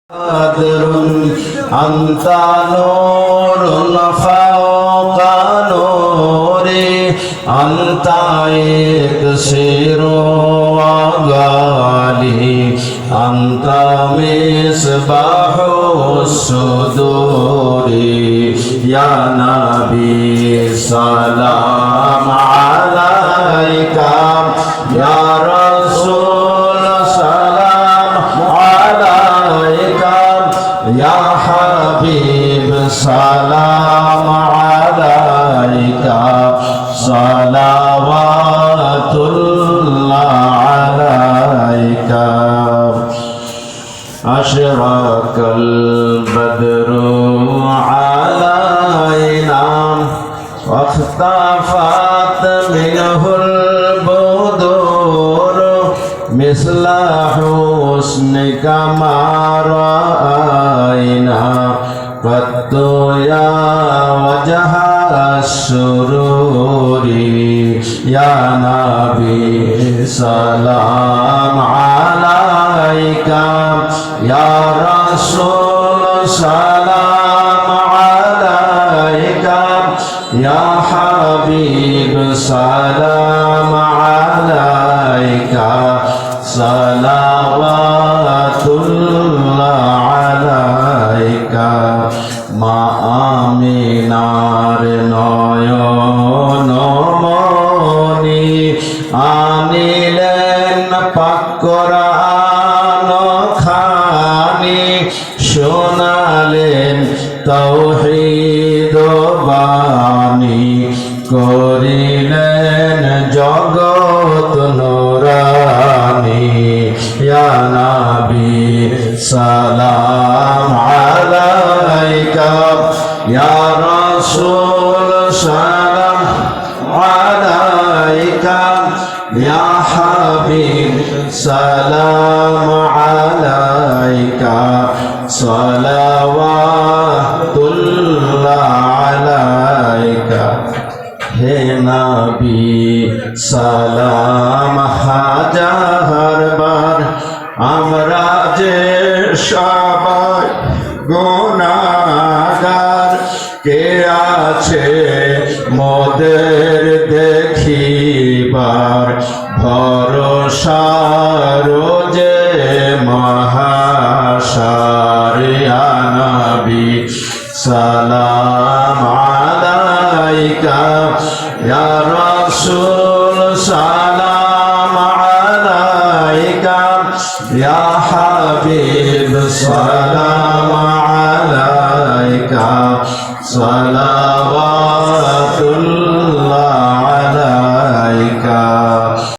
قادر أنت نور فوق نوري أنت يكسر وغالي أنت مصباح الصدور يا نبي سلام عليك يا رسول سلام عليك يا حبيب سلام عليك صلوات الله عليك أشرق البدر علينا واختفت منه البدور مثل حسنك ما رأينا قط يا وجه السرور يا نبي سلام عليك يا رسول سلام عليك يا حبيب سلام عليك صلوات الله عليك মা আমিনার নয়ন মনি আনিলেন পাক কোরআন খানি শোনালেন তাওহীদ বাণী করিলেন জগৎ নুরানি ইয়া নবী সালাম আলাইকা ইয়া রাসূল সালাম আলাইকা ইয়া হাবিব সালাম আলাইকা সালাওয়াতুল্লাহ আলাইকা হে নবী সালাম হাজার বার আমরা যে সবাই গুনাহগার কে আছে মোদের দেখিবার ভরসা রোজে মহাশার ইয়া নবী সালাম আলাইকা ইয়া রাসূল সালাম আলাইকা ইয়া হাবিব সালাম আলাইকা সালাওয়াতুল